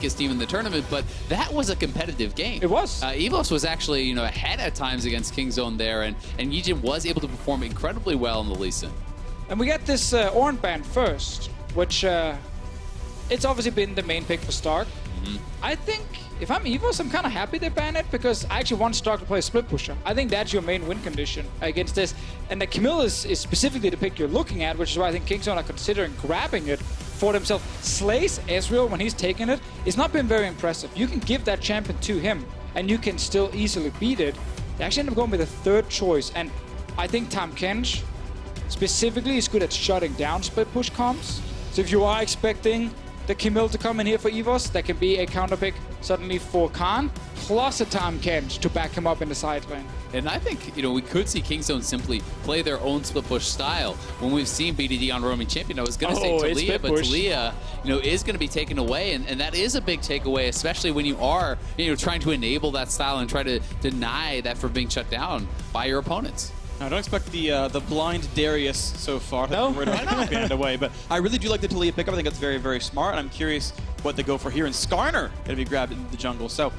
team in the tournament, but that was a competitive game. It was. EVOS was actually, ahead at times against Kingzone there, and YiJin was able to perform incredibly well in the Lee Sin. And we got this Ornn ban first, which it's obviously been the main pick for Stark. I think if I'm EVOS, I'm kind of happy they banned it because I actually want Stark to play a split pusher. I think that's your main win condition against this. And the Camille is specifically the pick you're looking at, which is why I think Kingzone are considering grabbing it for themselves. Slays Ezreal when he's taken it. It's not been very impressive. You can give that champion to him and you can still easily beat it. They actually end up going with a third choice. And I think Tahm Kench specifically is good at shutting down split push comps. So if you are expecting the Camille to come in here for EVOS, that can be a counter pick suddenly for Khan, plus a Tahm Kench to back him up in the side lane. And I think, we could see Kingzone simply play their own split push style. When we've seen BDD on roaming champion, I was going to say Yaliyah, but Yaliyah, is going to be taken away. And that is a big takeaway, especially when you are, trying to enable that style and try to deny that from being shut down by your opponents. I don't expect the blind Darius so far. No, we're not banned away, but I really do like the Yaliyah pickup. I think it's very, very smart, and I'm curious what they go for here. And Skarner going to be grabbed into the jungle, so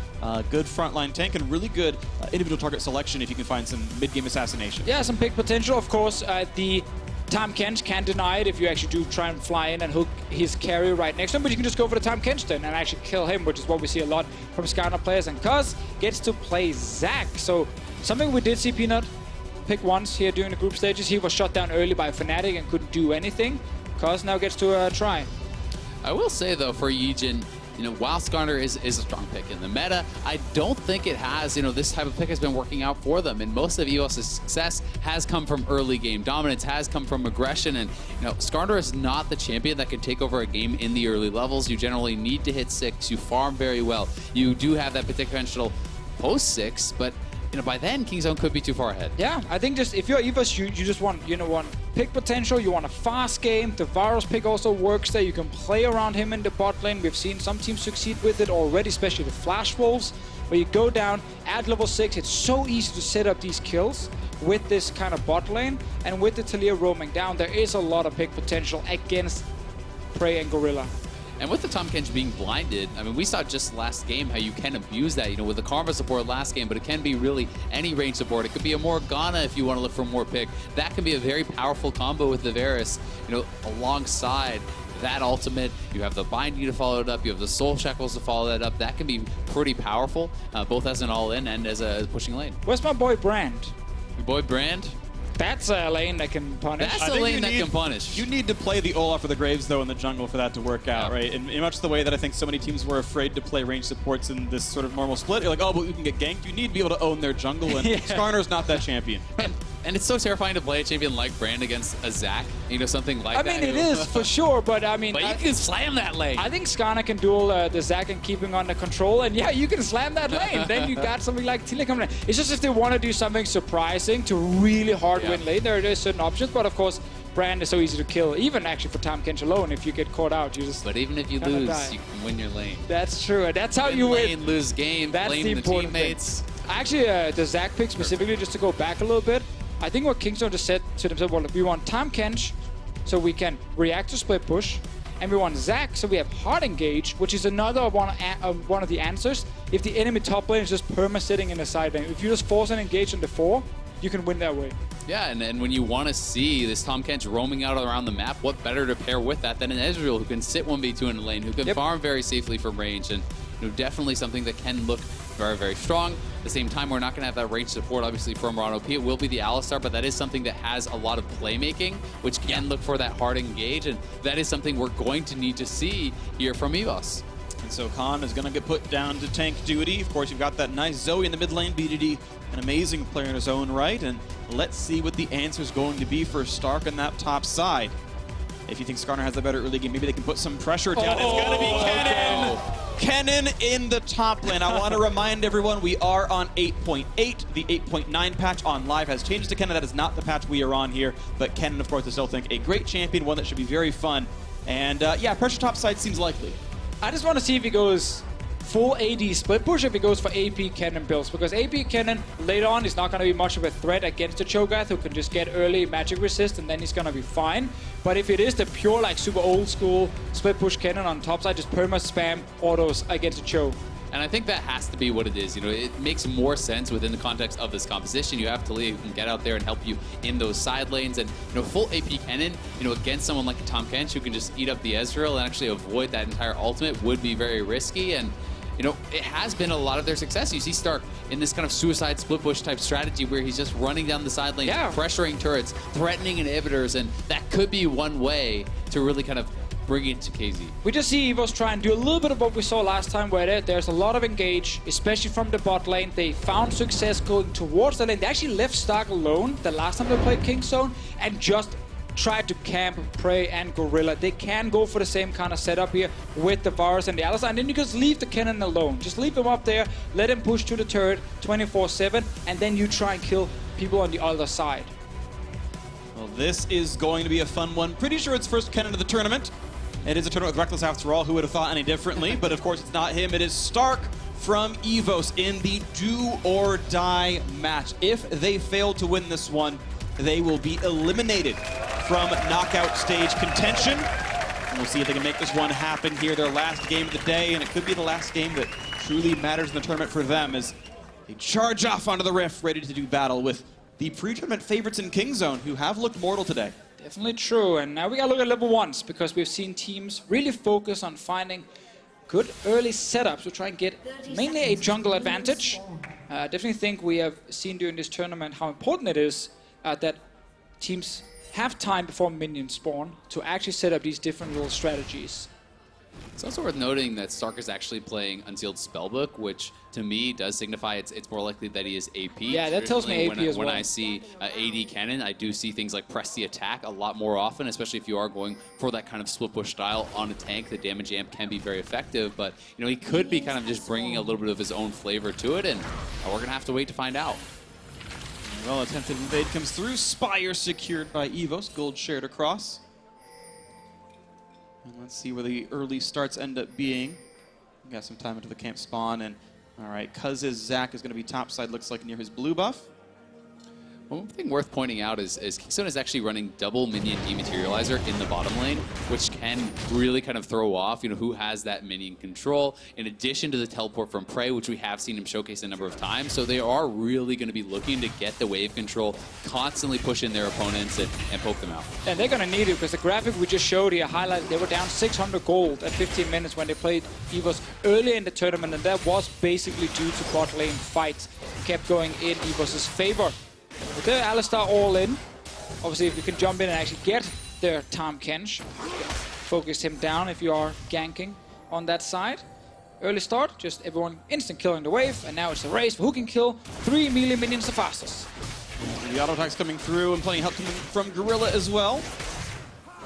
good frontline tank and really good individual target selection if you can find some mid-game assassination. Yeah, some pick potential, of course. The Tahm Kench can't deny it if you actually do try and fly in and hook his carry right next to him, but you can just go for the Tahm Kench then and actually kill him, which is what we see a lot from Skarner players. And Cuzz gets to play Zac, so something we did see Peanut pick once here during the group stages. He was shot down early by Fnatic and couldn't do anything. Cuzz now gets to try. I will say, though, for YiJin, while Skarner is a strong pick in the meta, I don't think it has, this type of pick has been working out for them. And most of EVOS' success has come from early game dominance, has come from aggression. And, Skarner is not the champion that can take over a game in the early levels. You generally need to hit 6. You farm very well. You do have that potential post 6, but by then, Kingzone could be too far ahead. Yeah, I think just if you're EVOS, you just want, want pick potential, you want a fast game. The Varus pick also works there. You can play around him in the bot lane. We've seen some teams succeed with it already, especially the Flash Wolves, where you go down at level 6. It's so easy to set up these kills with this kind of bot lane. And with the Yaliyah roaming down, there is a lot of pick potential against Prey and Gorilla. And with the Tahm Kench being blinded, we saw just last game how you can abuse that, with the Karma support last game, but it can be really any range support. It could be a Morgana if you want to look for more pick. That can be a very powerful combo with the Varus, alongside that ultimate. You have the binding to follow it up, you have the soul shackles to follow that up. That can be pretty powerful, both as an all-in and as a pushing lane. Where's my boy Brand? Your boy Brand? That's a lane that can punish. That's a lane that can punish. You need to play the Olaf or the Graves, though, in the jungle for that to work out, right? And in much the way that I think so many teams were afraid to play range supports in this sort of normal split. You're like, oh, but we can get ganked. You need to be able to own their jungle, and Skarner's not that champion. And it's so terrifying to play a champion like Brand against a Zac, something like that. I mean, it is for sure, but But you can slam that lane. I think Skarner can duel the Zac and keep him under control, and yeah, you can slam that lane. Then you got something like Yaliyah coming in. It's just if they want to do something surprising to really hard win lane, there are certain options, but of course, Brand is so easy to kill, even actually for Tahm Kench alone. If you get caught out, you just. But even if you lose, you can win your lane. That's true, and that's how you win. Lane, lose game, That's blame the the important teammates. thing. Actually, the Zac pick specifically, just to go back a little bit, I think what Kingzone just said to themselves, well, we want Tahm Kench so we can react to split push, and we want Zac so we have hard engage, which is another one of the answers. If the enemy top lane is just perma-sitting in the side lane, if you just force an engage on the 4, you can win that way. Yeah, and when you want to see this Tahm Kench roaming out around the map, what better to pair with that than an Ezreal who can sit 1v2 in the lane, who can farm very safely from range, and definitely something that can look very, very strong. At the same time, we're not going to have that range support, obviously, from RonOP. It will be the Alistar, but that is something that has a lot of playmaking, which can look for that hard engage, and that is something we're going to need to see here from EVOS. And so Khan is going to get put down to tank duty. Of course, you've got that nice Zoe in the mid lane. BDD, an amazing player in his own right, and let's see what the answer is going to be for Stark on that top side. If you think Skarner has a better early game, maybe they can put some pressure down. It's going to be Kennen! Kennen in the top lane. I want to remind everyone we are on 8.8. The 8.9 patch on live has changes to Kennen. That is not the patch we are on here. But Kennen, of course, I still think a great champion, one that should be very fun. And yeah, pressure top side seems likely. I just want to see if he goes full AD split push if he goes for AP Kennen builds, because AP Kennen later on is not going to be much of a threat against the Cho'Gath, who can just get early magic resist and then he's going to be fine. But if it is the pure like super old school split push Kennen on top side, just perma spam autos against the Cho. And I think that has to be what it is. You know, it makes more sense within the context of this composition. You have Talia who can get out there and help you in those side lanes. And, you know, full AP Kennen, you know, against someone like a Tahm Kench who can just eat up the Ezreal and actually avoid that entire ultimate would be very risky. And, you know, it has been a lot of their success. You see Stark in this kind of suicide split push type strategy where he's just running down the side lanes, pressuring turrets, threatening inhibitors. And that could be one way to really kind of bring it to KZ. We just see EVOS try and do a little bit of what we saw last time, where there's a lot of engage, especially from the bot lane. They found success going towards the lane. They actually left Stark alone the last time they played Kingzone and just tried to camp, Prey, and Gorilla. They can go for the same kind of setup here with the Varus and the Alistar, and then you just leave the Kennen alone. Just leave him up there, let him push to the turret 24/7, and then you try and kill people on the other side. Well, this is going to be a fun one. Pretty sure it's first Kennen of the tournament. It is a tournament with Reckless after all. Who would have thought any differently? But of course, it's not him. It is Stark from EVOS in the do-or-die match. If they fail to win this one, they will be eliminated from knockout stage contention. And we'll see if they can make this one happen here. Their last game of the day, and it could be the last game that truly matters in the tournament for them as they charge off onto the Rift, ready to do battle with the pre-tournament favorites in Kingzone, who have looked mortal today. Definitely true, and now we gotta look at level 1s, because we've seen teams really focus on finding good early setups to try and get mainly a jungle advantage. I definitely think we have seen during this tournament how important it is that teams have time before minions spawn to actually set up these different little strategies. It's also worth noting that Stark is actually playing Unsealed Spellbook, which to me does signify it's more likely that he is AP. Yeah, that tells me AP as well. When I see AD Kennen, I do see things like press the attack a lot more often, especially if you are going for that kind of split push style on a tank. The damage amp can be very effective, but you know, he could be kind of just bringing a little bit of his own flavor to it, and we're going to have to wait to find out. Well, attempted invade comes through. Spire secured by EVOS. Gold shared across. And let's see where the early starts end up being. We got some time into the camp spawn, and all right, Cuzz's Zac is going to be topside, looks like near his blue buff. One thing worth pointing out is Kingzone is actually running double minion dematerializer in the bottom lane, which can really kind of throw off, you know, who has that minion control, in addition to the teleport from Prey, which we have seen him showcase a number of times. So they are really going to be looking to get the wave control, constantly push in their opponents and poke them out. And they're going to need it, because the graphic we just showed here highlighted they were down 600 gold at 15 minutes when they played EVOS early in the tournament, and that was basically due to bot lane fights kept going in EVOS's favor. With the Alistar all in, obviously if you can jump in and actually get their Tahm Kench, focus him down if you are ganking on that side. Early start, just everyone instant killing the wave, and now it's a race for who can kill 3 melee minions the fastest. The auto attacks coming through, and plenty of help coming from Gorilla as well.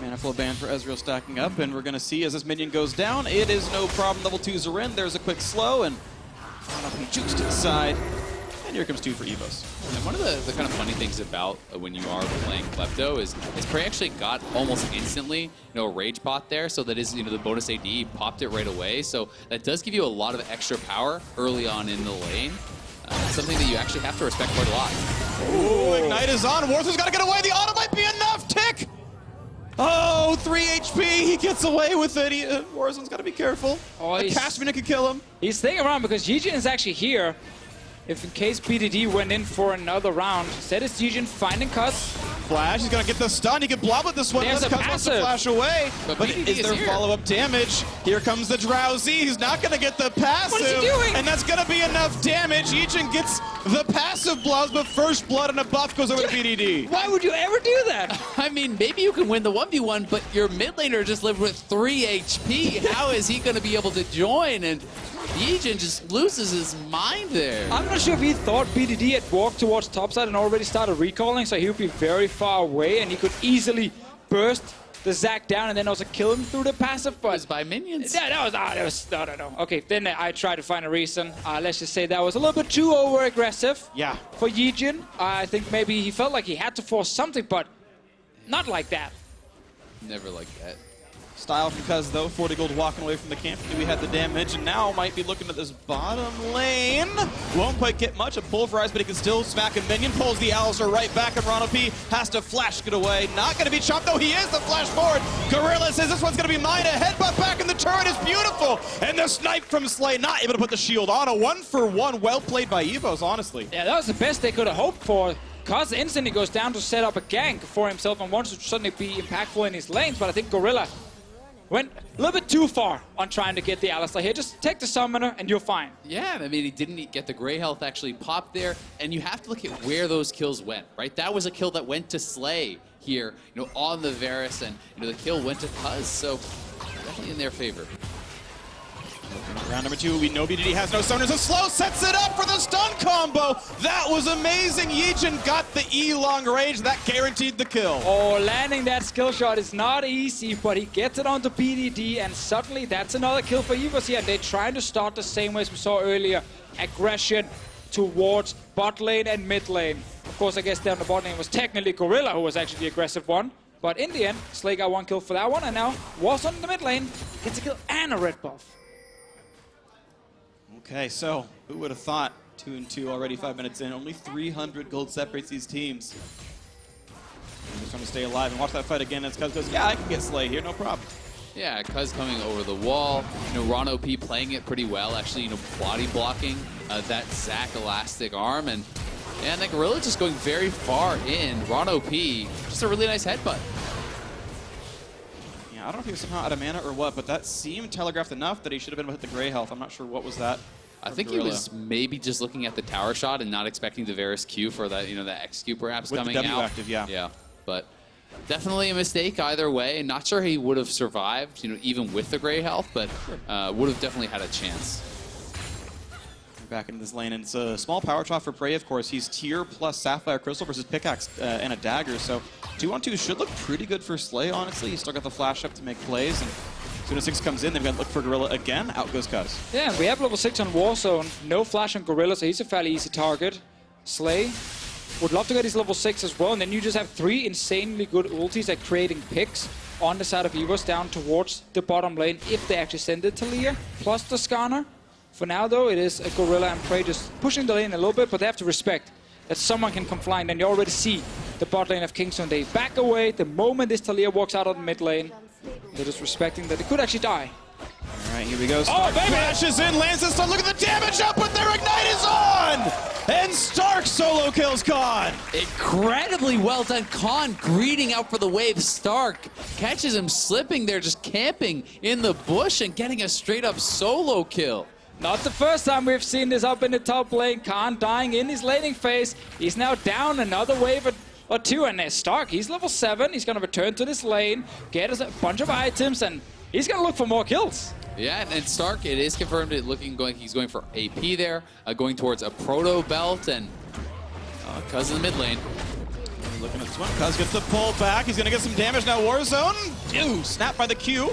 Mana flow ban for Ezreal stacking up, and we're going to see as this minion goes down, it is no problem. Level 2s are in, there's a quick slow, and RonOP jukes to the side. And here comes 2 for EVOS. And one of the kind of funny things about when you are playing Klepto is Prey actually got almost instantly, you know, a rage bot there, so that is, you know, the bonus AD popped it right away. So that does give you a lot of extra power early on in the lane. Something that you actually have to respect quite a lot. Ooh, Ignite is on. Wartho's got to get away. The auto might be enough. Tick! Oh, 3 HP. He gets away with it. Warzone's got to be careful. Oh, the Cashmina could kill him. He's staying around because YiJin is actually here. If in case BDD went in for another round, instead it's YiJin finding Cuzz. Flash, he's gonna get the stun. He can blob with this one. There's a Cuzz wants to flash away. But is there follow-up damage? Here comes the Drowsy. He's not gonna get the passive. What is he doing? And that's gonna be enough damage. YiJin gets the passive blobs, but first blood and a buff goes over to BDD. Why would you ever do that? I mean, maybe you can win the 1v1, but your mid laner just lived with 3 HP. How is he gonna be able to join? And YiJin just loses his mind there. I'm not sure if he thought BDD had walked towards topside and already started recalling, so he would be very far away and he could easily burst the Zac down and then also kill him through the passive. But by minions. Yeah, that was no. Okay, then I tried to find a reason. Let's just say that was a little bit too over-aggressive. Yeah. For YiJin. I think maybe he felt like he had to force something, but not like that. Never like that. Style from Cuzz, though. 40 gold walking away from the camp. We had the damage, and now might be looking at this bottom lane. Won't quite get much. A pulverize, but he can still smack a minion. Pulls the Alistar right back, and RonOP has to flash get away. Not going to be chopped, though. He is the flash forward. Gorilla says this one's going to be mine. A headbutt back in the turret is beautiful. And the snipe from Slay, not able to put the shield on. A 1-for-1. Well played by EVOS, honestly. Yeah, that was the best they could have hoped for. Cuzz instantly goes down to set up a gank for himself and wants to suddenly be impactful in his lanes, but I think Gorilla went a little bit too far on trying to get the Alistar here. Just take the summoner and you're fine. Yeah, I mean, he didn't get the gray health actually popped there, and you have to look at where those kills went, right? That was a kill that went to Slay here, on the Varus, and the kill went to Cuzz, so definitely in their favor. Round number 2, we know BDD has no summoners. A slow sets it up for the stun combo. That was amazing. YiJin got the E long range. That guaranteed the kill. Oh, landing that skill shot is not easy, but he gets it onto BDD, and suddenly that's another kill for EVOS here. They're trying to start the same way as we saw earlier. Aggression towards bot lane and mid lane. Of course, I guess down the bot lane was technically Gorilla, who was actually the aggressive one. But in the end, Slay got 1 kill for that one, and now Warzone in the mid lane gets a kill and a red buff. Okay, so who would have thought 2-2 already 5 minutes in? Only 300 gold separates these teams. I'm just trying to stay alive and watch that fight again as Cuzz goes, yeah, I can get Slay here, no problem. Yeah, Cuzz coming over the wall. RonOP playing it pretty well, actually, body blocking that Zac elastic arm, and then Gorilla just going very far in. RonOP, just a really nice headbutt. I don't know if he was somehow out of mana or what, but that seemed telegraphed enough that he should have been able to hit the gray health. I'm not sure what was that. I think he was maybe just looking at the tower shot and not expecting the Varus Q for that, that X Q perhaps with coming the W out. active, yeah. Yeah, but definitely a mistake either way. Not sure he would have survived, even with the gray health, but would have definitely had a chance. Back into this lane, and it's a small power chop for Prey, of course. He's tier plus Sapphire Crystal versus Pickaxe and a Dagger, so 2-on-2 should look pretty good for Slay, honestly. He's still got the flash up to make plays, and as soon as 6 comes in, they've got to look for Gorilla again. Out goes Cuzz. Yeah, and we have level 6 on Warzone. No flash on Gorilla, so he's a fairly easy target. Slay would love to get his level 6 as well, and then you just have 3 insanely good ultis at creating picks on the side of EVOS down towards the bottom lane if they actually send it to Yaliyah, plus the Skarner. For now, though, it is a Gorilla and Prey just pushing the lane a little bit, but they have to respect that someone can come flying. Then you already see the bot lane of Kingzone. They back away the moment this Yaliyah walks out of the mid lane. They're just respecting that it could actually die. All right, here we go. Oh, baby! Flashes in, lands this stun. Look at the damage up, but their Ignite is on! And Stark solo kills Khan. Incredibly well done. Khan greeting out for the wave. Stark catches him slipping there, just camping in the bush and getting a straight up solo kill. Not the first time we've seen this up in the top lane. Khan dying in his laning phase. He's now down another wave or 2, and there's Stark. He's level 7. He's going to return to this lane, get us a bunch of items, and he's going to look for more kills. Yeah, and Stark, it is confirmed he's going for AP there, going towards a proto belt, and Cuzz in the mid lane. Looking at this one, Cuzz gets the pull back. He's going to get some damage now. Warzone, snap by the Q.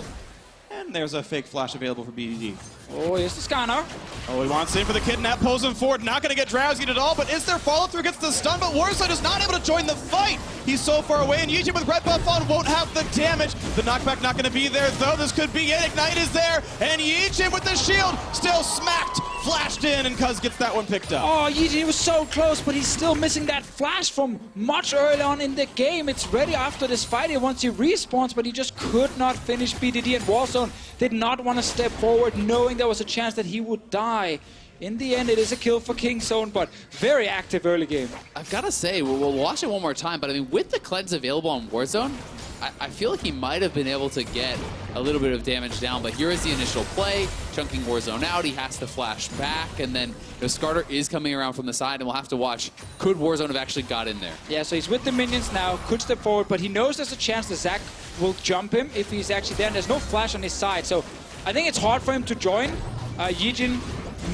And there's a fake flash available for BDD. Oh, here's the Skarner. Oh, he wants in for the kidnap, pulls him forward. Not going to get drowsy at all, but is there follow-through? Gets the stun, but Warzone is not able to join the fight. He's so far away, and YiJin with red buff on won't have the damage. The knockback not going to be there, though. This could be it. Ignite is there, and YiJin with the shield still smacked, flashed in, and Cuzz gets that one picked up. Oh, YiJin was so close, but he's still missing that flash from much early on in the game. It's ready after this fight here once he respawns, but he just could not finish BDD, and Warzone did not want to step forward, knowing there was a chance that he would die. In the end, it is a kill for Kingzone, but very active early game. I've got to say, we'll watch it one more time, but I mean, with the cleanse available on Warzone, I feel like he might have been able to get a little bit of damage down, but here is the initial play, chunking Warzone out. He has to flash back, and then Skarner is coming around from the side, and we'll have to watch, could Warzone have actually got in there? Yeah, so he's with the minions now, could step forward, but he knows there's a chance that Zac will jump him if he's actually there, and there's no flash on his side, so I think it's hard for him to join. YiJin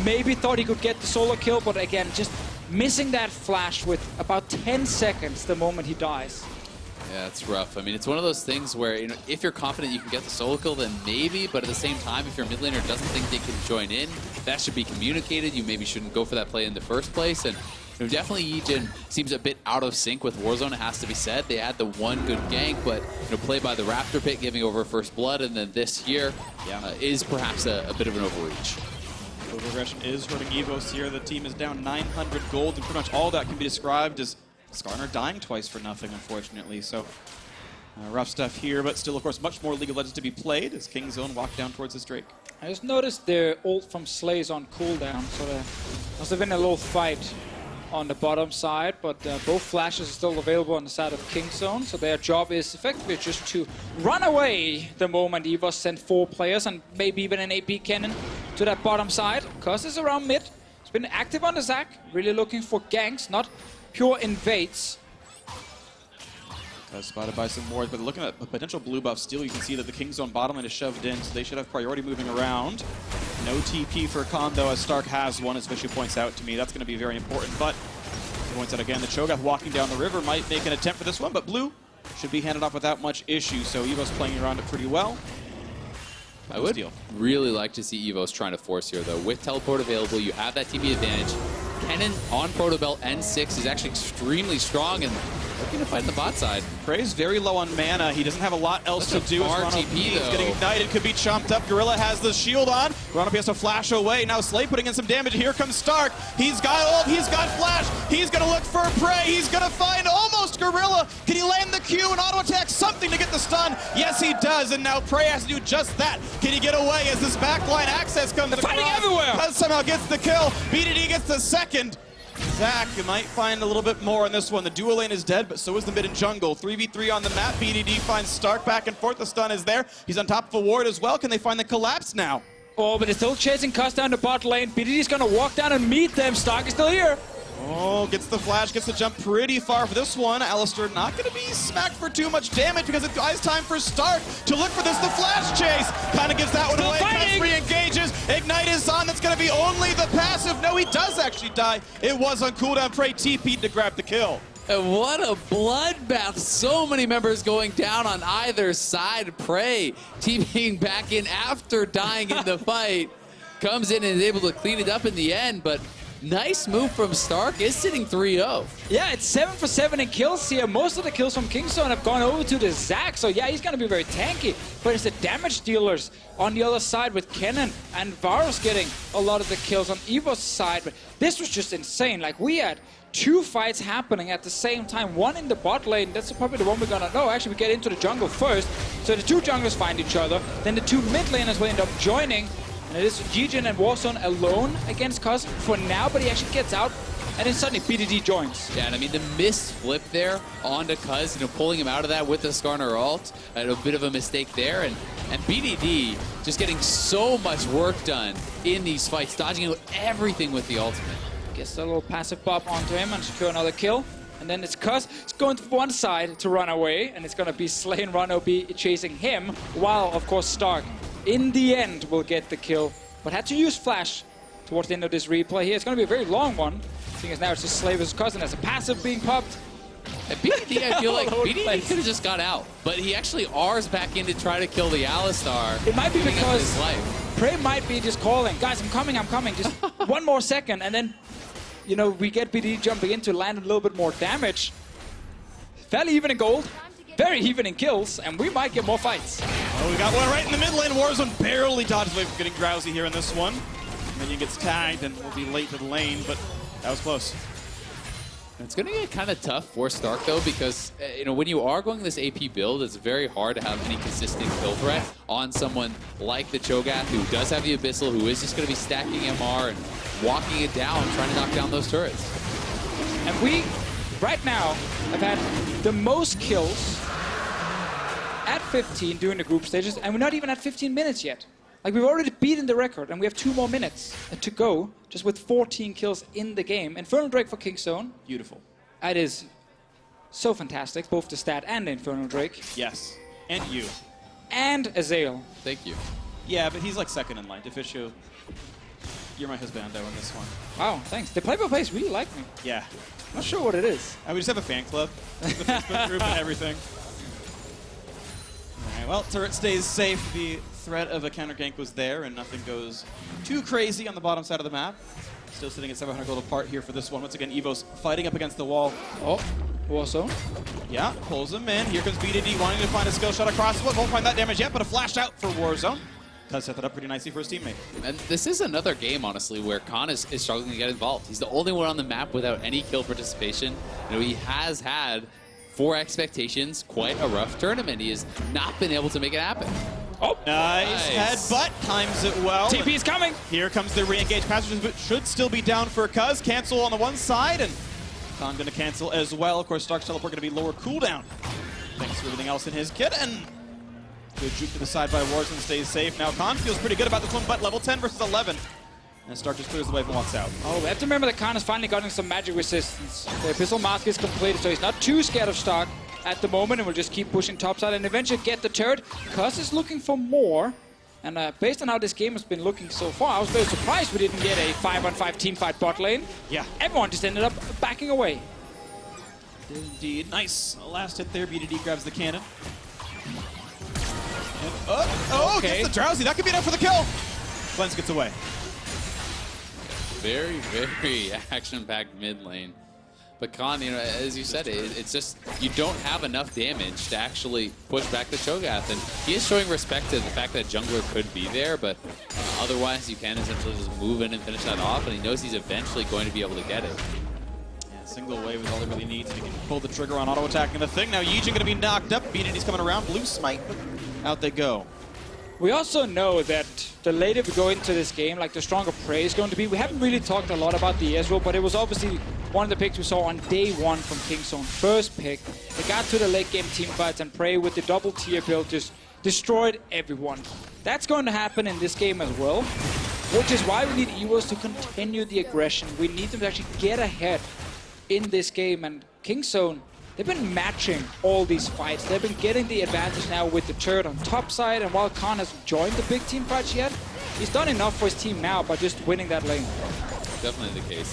maybe thought he could get the solo kill, but again, just missing that flash with about 10 seconds the moment he dies. Yeah, it's rough. I mean, it's one of those things where, if you're confident you can get the solo kill, then maybe, but at the same time, if your mid laner doesn't think they can join in, that should be communicated. You maybe shouldn't go for that play in the first place, and definitely YiJin seems a bit out of sync with Warzone, it has to be said. They had the one good gank, but played by the Raptor pick, giving over first blood, and then this here is perhaps a bit of an overreach. Over-aggression is hurting EVOS here. The team is down 900 gold, and pretty much all that can be described as Skarner dying twice for nothing, unfortunately. So rough stuff here, but still, of course, much more League of Legends to be played as Kingzone walk down towards his Drake. I just noticed their ult from Slay's on cooldown, so there must have been a little fight on the bottom side, but both flashes are still available on the side of Kingzone, so their job is effectively just to run away the moment EVOS send 4 players and maybe even an AP Kennen to that bottom side. Cuzz is around mid. He's been active on the Zac, really looking for ganks, not pure invades. Spotted by some wards, but looking at a potential blue buff still, you can see that the Kingzone bottom lane is shoved in, so they should have priority moving around. No TP for Khan, though, as Stark has one, as Vishu points out to me. That's going to be very important, but he points out again, the Cho'Gath walking down the river might make an attempt for this one, but blue should be handed off without much issue, so EVOS playing around it pretty well. I would really like to see EVOS trying to force here, though. With teleport available, you have that TP advantage. Kennen on Protobelt N6 is actually extremely strong and looking to fight the bot side. Prey's very low on mana. He doesn't have a lot else to do. RTP, He's though. getting ignited, could be chomped up. Gorilla has the shield on. RonOP has to flash away. Now Slay putting in some damage. Here comes Stark. He's got ult. He's got flash. He's going to look for Prey. He's going to find almost Gorilla. Can he land the Q and auto attack something to get the stun? Yes, he does. And now Prey has to do just that. Can he get away as this backline access comes across? Fighting everywhere. Cuzz somehow gets the kill. BDD gets the second. Zac might find a little bit more on this one. The dual lane is dead, but so is the mid and jungle. 3v3 on the map. BDD finds Stark back and forth. The stun is there. He's on top of a ward as well. Can they find the collapse now? Oh, but they're still chasing Cuzz down the bot lane. BDD's gonna walk down and meet them. Stark is still here. Oh, gets the flash, gets the jump pretty far for this one. Alistar not going to be smacked for too much damage because it's time for Stark to look for this. The flash chase kind of gives that one away. Cuzz re-engages. Ignite is on. That's going to be only the passive. No, he does actually die. It was on cooldown. Prey TP'd to grab the kill. And what a bloodbath. So many members going down on either side. Prey TPing back in after dying in the fight. Comes in and is able to clean it up in the end, but nice move from Stark, is sitting 3-0. Yeah, it's 7 for 7 in kills here. Most of the kills from Kingzone have gone over to the Zac, so yeah, he's gonna be very tanky. But it's the damage dealers on the other side with Kennen and Varus getting a lot of the kills on EVOS' side. But this was just insane. Like, we had 2 fights happening at the same time. One in the bot lane, that's probably the one we're gonna know. Actually, we get into the jungle first. So the 2 junglers find each other. Then the 2 mid laners will end up joining. And it is YiJin and Warzone alone against Cuzz for now, but he actually gets out, and then suddenly BDD joins. Yeah, and I mean, the missed flip there onto Cuzz, pulling him out of that with the Skarner ult, a bit of a mistake there, and BDD just getting so much work done in these fights, dodging out everything with the ultimate. Gets a little passive bop onto him and secure another kill. And then it's Cuzz. It's going to one side to run away, and it's going to be Slay and RonOP chasing him, while, of course, Stark in the end will get the kill, but had to use flash towards the end of this replay here. It's going to be a very long one, seeing as now it's just Slay versus Cuzz, and there's a passive being popped. At BDD, I feel like BDD could have just got out, but he actually R's back in to try to kill the Alistar. It might be because Prey might be just calling, guys, I'm coming, just one more second, and then, we get BDD jumping in to land a little bit more damage. Fairly even in gold, very even in kills, and we might get more fights. Oh, we got one right in the mid lane. Warzone barely dodged away from getting drowsy here in this one. Minion gets tagged and will be late to the lane, but that was close. It's going to get kind of tough for Stark, though, because when you are going this AP build, it's very hard to have any consistent kill threat on someone like the Cho'Gath, who does have the Abyssal, who is just going to be stacking MR and walking it down, trying to knock down those turrets. And we, right now, have had the most kills at 15 during the group stages, and we're not even at 15 minutes yet. Like, we've already beaten the record, and we have 2 more minutes to go, just with 14 kills in the game. Infernal Drake for Kingzone. Beautiful. It is so fantastic, both the stat and the Infernal Drake. Yes, and you. And Azael. Thank you. Yeah, but he's like second in line. Deficio, you're my husbando in this one. Wow, thanks. The play-by-plays really like me. Yeah. Not sure what it is. We just have a fan club, the Facebook group and everything. All right, well, turret stays safe. The threat of a counter gank was there, and nothing goes too crazy on the bottom side of the map. Still sitting at 700 gold apart here for this one. Once again, EVOS fighting up against the wall. Oh, Warzone. Yeah, pulls him in. Here comes BDD wanting to find a skill shot across. Won't find that damage yet, but a flash out for Warzone. Cuzz set that up pretty nicely for his teammate. And this is another game, honestly, where Khan is struggling to get involved. He's the only one on the map without any kill participation. You know, he has had, for expectations, quite a rough tournament. He has not been able to make it happen. Oh, nice headbutt. Times it well. TP is coming. Here comes the re-engage passage, but should still be down for Cuzz. Cancel on the one side, and Khan going to cancel as well. Of course, Stark's teleport going to be lower cooldown. Thanks for everything else in his kit, and good juke to the side by Warzone, stays safe. Now Khan feels pretty good about this one, but level 10 versus 11. And Stark just clears the way and walks out. Oh, we have to remember that Khan has finally gotten some magic resistance. The Abyssal Mask is completed, so he's not too scared of Stark at the moment, and will just keep pushing topside and eventually get the turret. Cuzz is looking for more, and based on how this game has been looking so far, I was very surprised we didn't get a 5-on-5 teamfight bot lane. Yeah. Everyone just ended up backing away. Indeed. Nice. Last hit there. BDD grabs the cannon. And, Okay. gets the drowsy. That could be enough for the kill. Cleanse gets away. Very, very action-packed mid lane. But Khan, you know, as you said, it's just you don't have enough damage to actually push back the Cho'Gath, and he is showing respect to the fact that jungler could be there, but otherwise you can essentially just move in and finish that off, and he knows he's eventually going to be able to get it. Yeah, single wave is all he really needs. He can pull the trigger on auto attack. And the thing now, YiJin going to be knocked up. BDD's coming around. Blue smite, but out they go. We also know that the later we go into this game, like the stronger Prey is going to be. We haven't really talked a lot about the Ezreal, but it was obviously one of the picks we saw on day one from Kingzone. First pick. They got to the late game team fights, and Prey with the double tier build just destroyed everyone. That's going to happen in this game as well, which is why we need EVOS to continue the aggression. We need them to actually get ahead in this game, and Kingzone, they've been matching all these fights. They've been getting the advantage now with the turret on top side, and while Khan hasn't joined the big team fights yet, he's done enough for his team now by just winning that lane. Definitely the case.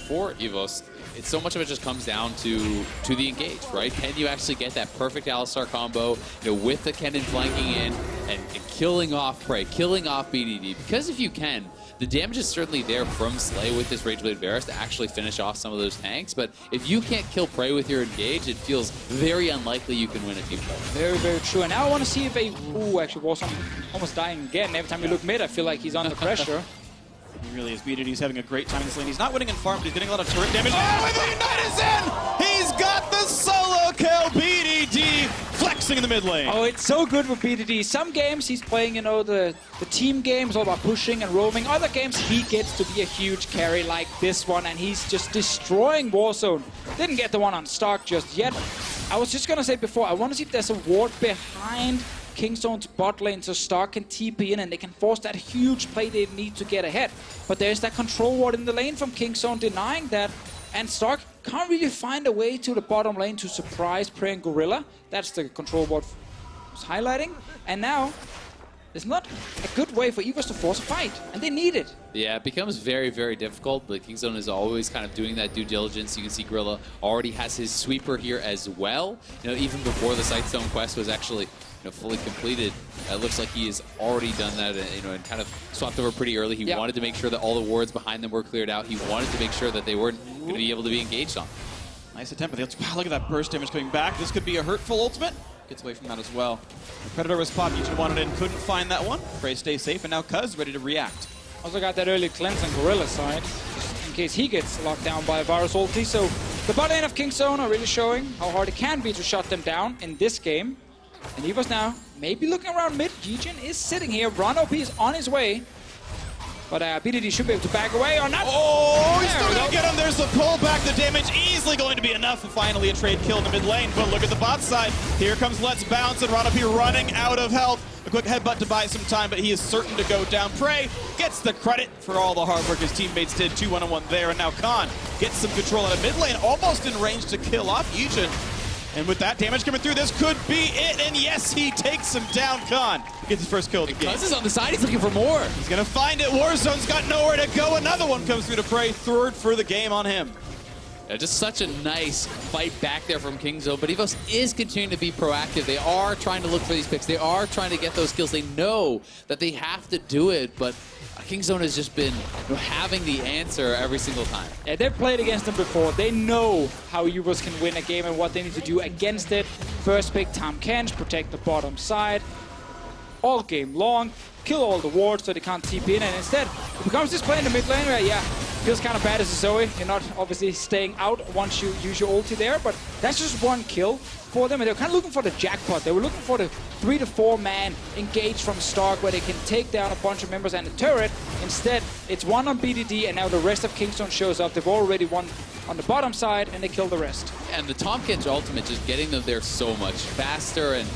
For EVOS, it's so much of it just comes down to the engage, right? Can you actually get that perfect Alistar combo, you know, with the Kennen flanking in and killing off Prey, killing off BDD? Because if you can, the damage is certainly there from Slay with this Rageblade Varus to actually finish off some of those tanks, but if you can't kill Prey with your engage, it feels very unlikely you can win a team fight. Very, very true. And now I want to see if a... Ooh, actually, Warzone almost dying again. Every time you look mid, I feel like he's under pressure. He really is. BDD's having a great time in this lane. He's not winning in farm, but he's getting a lot of turret damage. Oh, and the Ignite is in! He's got the solo kill! BDD flexing in the mid lane. Oh, it's so good with BDD. Some games he's playing, you know, the team games, all about pushing and roaming. Other games he gets to be a huge carry like this one, and he's just destroying Warzone. Didn't get the one on Stark just yet. I was just gonna say before, I want to see if there's a ward behind Kingzone's bot lane so Stark can TP in and they can force that huge play they need to get ahead. But there's that control ward in the lane from Kingzone denying that, and Stark can't really find a way to the bottom lane to surprise Prey and Gorilla. That's the control ward was highlighting. And now, there's not a good way for EVOS to force a fight, and they need it. Yeah, it becomes very, very difficult, but Kingzone is always kind of doing that due diligence. You can see Gorilla already has his sweeper here as well. You know, even before the Sightstone quest was actually fully completed, it looks like he has already done that, and kind of swapped over pretty early. He wanted to make sure that all the wards behind them were cleared out. He wanted to make sure that they weren't going to be able to be engaged on. Nice attempt, but wow, look at that burst damage coming back. This could be a hurtful ultimate. Gets away from that as well. The Predator was popped. YiJin wanted in, couldn't find that one. Prey stays safe, and now Cuzz ready to react. Also got that early cleanse on Gorilla's side, just in case he gets locked down by Varus ulti. So the bot lane of Kingzone are really showing how hard it can be to shut them down in this game. And EVOS now maybe looking around mid. YiJin is sitting here. RonOP is on his way. But BDD should be able to back away or not. Oh, he's still going to get him. There's the pullback. The damage easily going to be enough. And finally a trade kill in the mid lane. But look at the bot side. Here comes Let's Bounce, and RonOP running out of health. A quick headbutt to buy some time, but he is certain to go down. Prey gets the credit for all the hard work his teammates did. 2-1-1 there. And now Khan gets some control in the mid lane. Almost in range to kill off YiJin. And with that damage coming through, this could be it. And yes, he takes him down. Khan gets his first kill of the game. Cuzz is on the side. He's looking for more. He's going to find it. Warzone's got nowhere to go. Another one comes through to Prey. Third for the game on him. Yeah, just such a nice fight back there from Kingzone. But EVOS is continuing to be proactive. They are trying to look for these picks. They are trying to get those kills. They know that they have to do it. But Kingzone has just been having the answer every single time. Yeah, they've played against them before. They know how EVOS can win a game and what they need to do against it. First pick Tahm Kench, protect the bottom side all game long, kill all the wards so they can't TP in, and instead it becomes this play in the mid lane where, yeah, feels kind of bad as a Zoe. You're not obviously staying out once you use your ulti there, but that's just one kill for them, and they're kind of looking for the jackpot. They were looking for the 3 to 4 man engage from Stark where they can take down a bunch of members and a turret. Instead, it's one on BDD, and now the rest of Kingzone shows up. They've already won on the bottom side, and they kill the rest. And the Tahm Kench ultimate just getting them there so much faster, and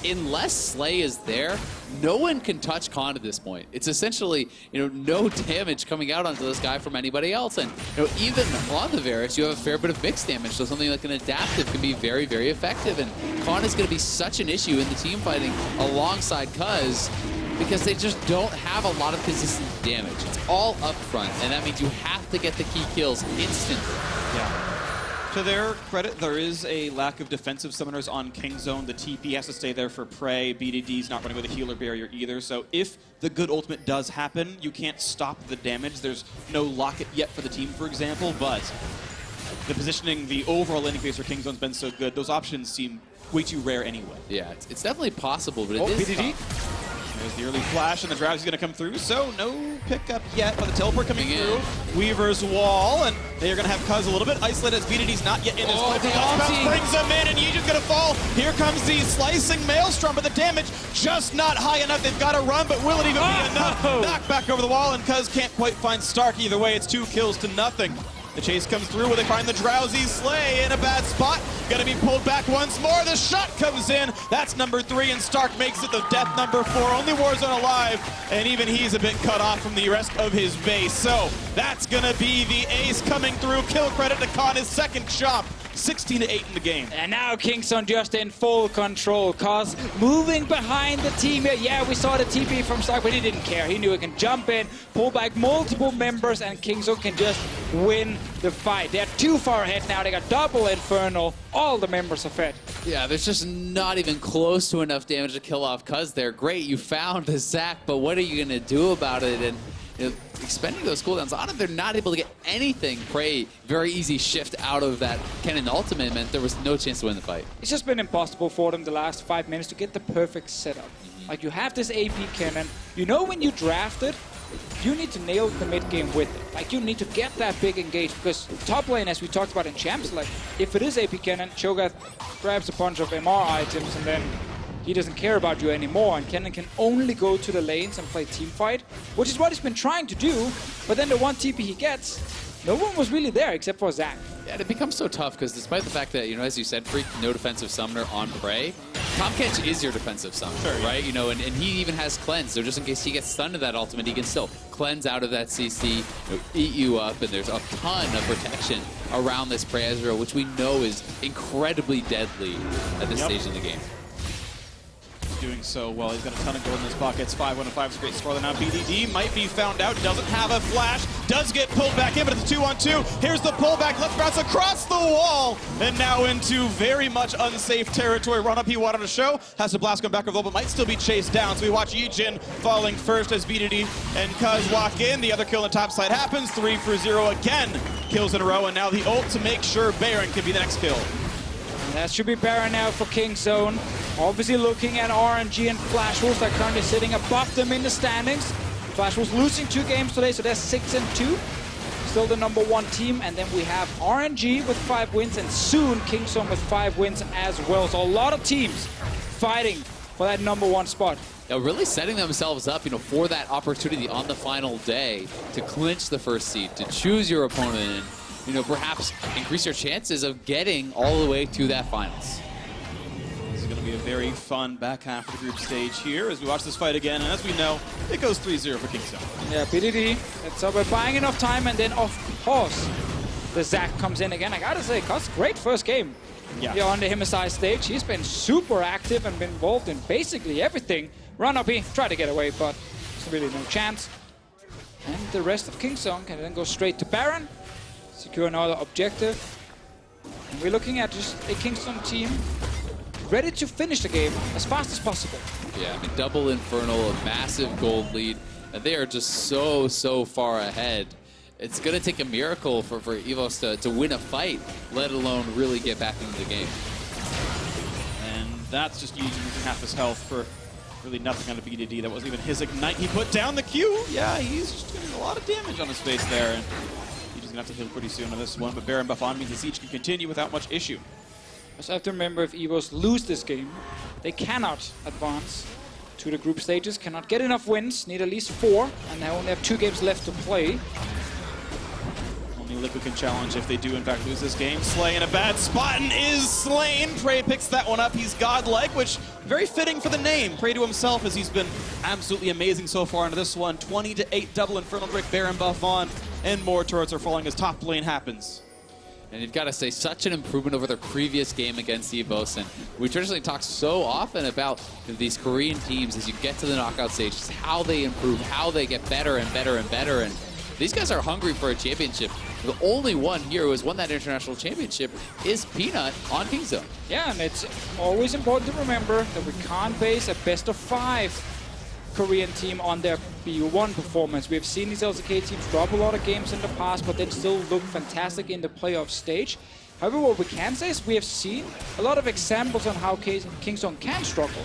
unless Slay is there, no one can touch Khan at this point. It's essentially, no damage coming out onto this guy from anybody else. And, even on the Varus, you have a fair bit of mixed damage, so something like an adaptive can be very, very effective. And Khan is going to be such an issue in the team fighting alongside Cuzz because they just don't have a lot of consistent damage. It's all up front, and that means you have to get the key kills instantly. Yeah. To their credit, there is a lack of defensive summoners on Kingzone. The TP has to stay there for prey. BDD's not running with a healer barrier either. So if the good ultimate does happen, you can't stop the damage. There's no locket yet for the team, for example, but the positioning, the overall laning phase for Kingzone's been so good. Those options seem way too rare anyway. Yeah, it's definitely possible, but it is BDD. tough. There's the early flash, and the Drowsy's going to come through, so no pickup yet, but the teleport coming through. Weaver's wall, and they are going to have Cuzz a little bit isolated as BDD's not yet in this fight. Cuzz brings him in, and YiJin's going to fall. Here comes the slicing Maelstrom, but the damage just not high enough. They've got to run, but will it even be enough? Knock back over the wall, and Cuzz can't quite find Stark. Either way, it's 2 kills to nothing. The chase comes through where they find the Drowsy Slay in a bad spot. Gonna be pulled back once more. The shot comes in. That's number 3, and Stark makes it the death number 4. Only Warzone alive, and even he's a bit cut off from the rest of his base. So that's gonna be the ace coming through. Kill credit to Khan, his second chop. 16-8 in the game. And now Kingzone just in full control. Cuzz moving behind the team here. Yeah, we saw the TP from Stark, but he didn't care. He knew he can jump in, pull back multiple members, and Kingzone can just win the fight. They're too far ahead now. They got double Infernal. All the members are fed. Yeah, there's just not even close to enough damage to kill off Cuzz there. Great, you found the Zac, but what are you going to do about it? And expending those cooldowns on it, they're not able to get anything. Prey, very easy shift out of that Kennen ultimate meant there was no chance to win the fight. It's just been impossible for them the last 5 minutes to get the perfect setup. Like, you have this AP Kennen. You know when you draft it, you need to nail the mid game with it. Like, you need to get that big engage, because top lane, as we talked about in Champs, like, if it is AP Kennen, Cho'Gath grabs a bunch of MR items and then he doesn't care about you anymore, and Kennen can only go to the lanes and play team fight, which is what he's been trying to do, but then the one TP he gets, no one was really there except for Zac. Yeah, it becomes so tough because despite the fact that, as you said, Phreak, no defensive summoner on Prey, Tahm Kench is your defensive summoner, right? And he even has cleanse, so just in case he gets stunned to that ultimate, he can still cleanse out of that CC, eat you up, and there's a ton of protection around this Prey Ezreal, which we know is incredibly deadly at this stage in the game. Doing so well. He's got a ton of gold in his pockets. 5-1-5 is a great score. Now BDD might be found out. Doesn't have a flash. Does get pulled back in, but it's a 2-on-2. Here's the pullback. Let's bounce across the wall. And now into very much unsafe territory. RonOP wanted to show. Has to blast going back over the wall, but might still be chased down. So we watch YiJin falling first as BDD and Cuzz walk in. The other kill on the top side happens. 3 for 0 again. Kills in a row, and now the ult to make sure Baron can be the next kill. That should be Baron now for Kingzone. Obviously looking at RNG and Flash Wolves are currently sitting above them in the standings. Flash Wolves losing 2 games today, so they're 6-2. Still the #1 team, and then we have RNG with 5 wins, and soon Kingzone with 5 wins as well. So a lot of teams fighting for that #1 spot. Really setting themselves up, for that opportunity on the final day to clinch the first seed, to choose your opponent, and perhaps increase your chances of getting all the way to that finals. This is going to be a very fun back half of the group stage here as we watch this fight again. And as we know, it goes 3-0 for Kingzone. Yeah, BDD, it's up by buying enough time, and then of course the Zac comes in again. I gotta say, Cuzz, great first game. Yeah, on the MSI stage. He's been super active and been involved in basically everything. RonOP tried to get away, but there's really no chance. And the rest of Kingzone can then go straight to Baron, secure another objective. And we're looking at just a Kingzone team ready to finish the game as fast as possible. Yeah, double Infernal, a massive gold lead. They are just so far ahead. It's going to take a miracle for EVOS to win a fight, let alone really get back into the game. And that's just using half his health for really nothing on a BDD. That wasn't even his Ignite. He put down the Q. Yeah, he's just getting a lot of damage on his face there. And he's just going to have to heal pretty soon on this one. But Baron buff on means the siege can continue without much issue. So I have to remember, if EVOS lose this game, they cannot advance to the group stages, cannot get enough wins, need at least 4, and they only have 2 games left to play. Only Liquid can challenge if they do in fact lose this game. Slay in a bad spot and is slain. Prey picks that one up. He's godlike, which very fitting for the name. Prey to himself, as he's been absolutely amazing so far into this one. 20-8 double Infernal Drake, Baron buff on, and more turrets are falling as top lane happens. And you've got to say, such an improvement over their previous game against EVOS. And we traditionally talk so often about these Korean teams as you get to the knockout stage, just how they improve, how they get better and better and better. And these guys are hungry for a championship. The only one here who has won that international championship is Peanut on Kingzone. Yeah, and it's always important to remember that we can't base a best-of-5 Korean team on their B1 performance. We've seen these LCK teams drop a lot of games in the past, but then still look fantastic in the playoff stage. However, what we can say is we have seen a lot of examples on how Kingzone can struggle.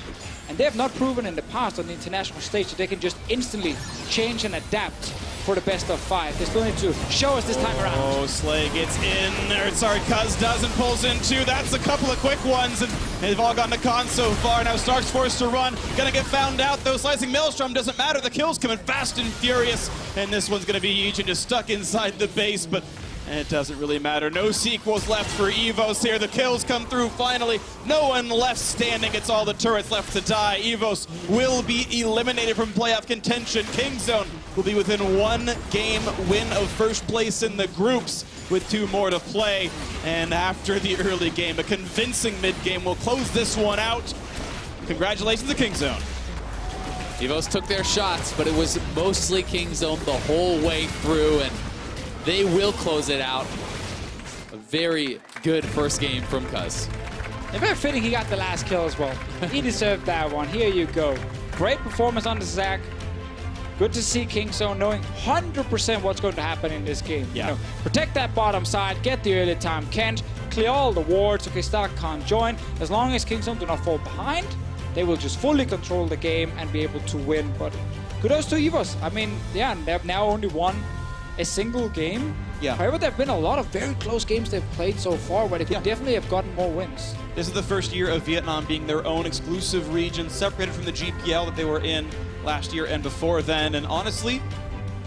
And they have not proven in the past on the international stage that they can just instantly change and adapt for the best-of-5. They still need to show us this time around. Oh, Slay gets in, or sorry, Cuzz does and pulls in 2. That's a couple of quick ones, and they've all gotten to con so far. Now Stark's forced to run, gonna get found out though. Slicing Maelstrom doesn't matter, the kill's coming fast and furious, and this one's gonna be YiJin just stuck inside the base, but it doesn't really matter. No sequels left for EVOS here. The kills come through finally. No one left standing. It's all the turrets left to die. EVOS will be eliminated from playoff contention. Kingzone will be within 1 game win of first place in the groups with 2 more to play. And after the early game, a convincing mid-game will close this one out. Congratulations to Kingzone. EVOS took their shots, but it was mostly Kingzone the whole way through, and they will close it out. A very good first game from Cuzz. And very fitting he got the last kill as well. He deserved that one. Here you go. Great performance on the Zac. Good to see Kingzone knowing 100% what's going to happen in this game. Yeah. You know, protect that bottom side, get the early time. Kench, clear all the wards. Okay, Stark can't join. As long as Kingzone do not fall behind, they will just fully control the game and be able to win. But kudos to EVOS. I mean, yeah, they've now only won a single game. Yeah. However, there have been a lot of very close games they've played so far where they could definitely have gotten more wins. This is the first year of Vietnam being their own exclusive region, separated from the GPL that they were in last year and before then. And honestly,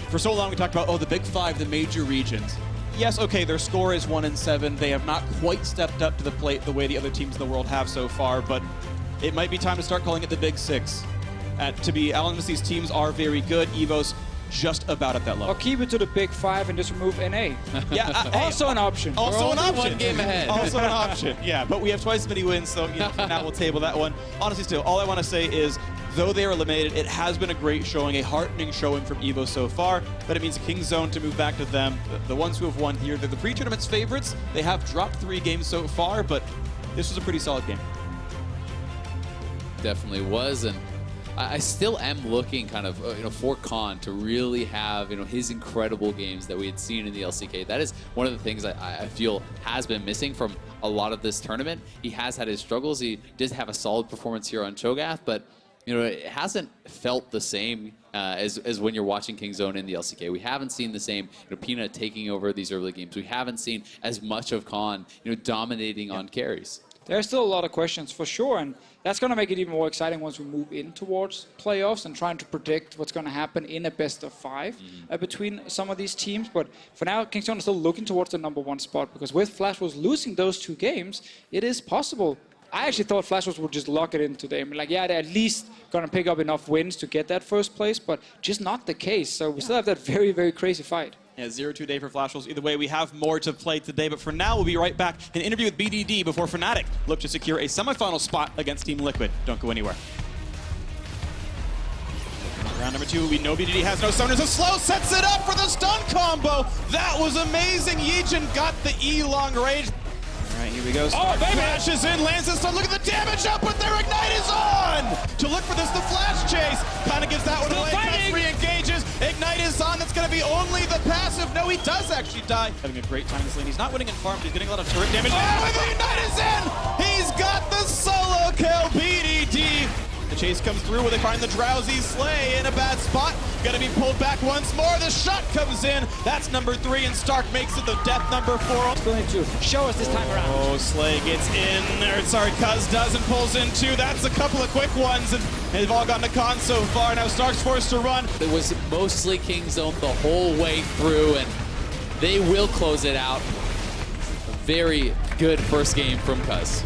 for so long we talked about, oh, the big 5, the major regions. Yes, okay, their score is 1-7. They have not quite stepped up to the plate the way the other teams in the world have so far, but it might be time to start calling it the big 6. To be honest, these teams are very good. EVOS just about at that level. Or keep it to the big 5 and just remove NA. Yeah, also an option. Also an option. 1 game ahead. Also an option. Yeah, but we have twice as many wins, so you know, for now we'll table that one. Honestly, still, all I want to say is, though they are eliminated, it has been a great showing, a heartening showing from EVOS so far, but it means Kingzone to move back to them. The ones who have won here, they're the pre-tournament's favorites. They have dropped 3 games so far, but this was a pretty solid game. Definitely was, and I still am looking kind of for Khan to really have his incredible games that we had seen in the LCK. That is one of the things I feel has been missing from a lot of this tournament. He has had his struggles. He did have a solid performance here on Cho'Gath, but it hasn't felt the same as when you're watching Kingzone in the LCK. We haven't seen the same Peanut taking over these early games. We haven't seen as much of Khan dominating on carries. There's still a lot of questions for sure, and that's going to make it even more exciting once we move in towards playoffs and trying to predict what's going to happen in a best-of-5 between some of these teams. But for now, Kingzone is still looking towards the #1 spot, because with Flashwolves losing those 2 games, it is possible. I actually thought Flashwolves would just lock it in today. I mean, like, yeah, they're at least going to pick up enough wins to get that first place, but just not the case. So we still have that very, very crazy fight. Yeah, 0-2 day for Flashwolves. Either way, we have more to play today, but for now, we'll be right back. An interview with BDD before Fnatic look to secure a semifinal spot against Team Liquid. Don't go anywhere. Round number 2, we know BDD has no summoners. A slow sets it up for the stun combo. That was amazing. YiJin got the E long range. All right, here we go. Oh, baby! Flashes in, lands this time. Look at the damage up, but their ignite is on! To look for this, the flash chase kind of gives that one Still away. fighting! Cuzz re-engages. Ignite is on. That's going to be only the passive. No, he does actually die. Having a great time this lane. He's not winning in farm, but he's getting a lot of turret damage. Oh, and the ignite is in! He's got the solo kill, BDD. The chase comes through where they find the drowsy Slay in a bad spot. Gonna be pulled back once more. The shot comes in. That's number 3, and Stark makes it the death number 4. Still need to show us this time around. Oh, Slay gets in, or sorry, Cuzz does and pulls in 2. That's a couple of quick ones, and they've all gotten to con so far. Now Stark's forced to run. It was mostly Kingzone the whole way through, and they will close it out. A very good first game from Cuzz.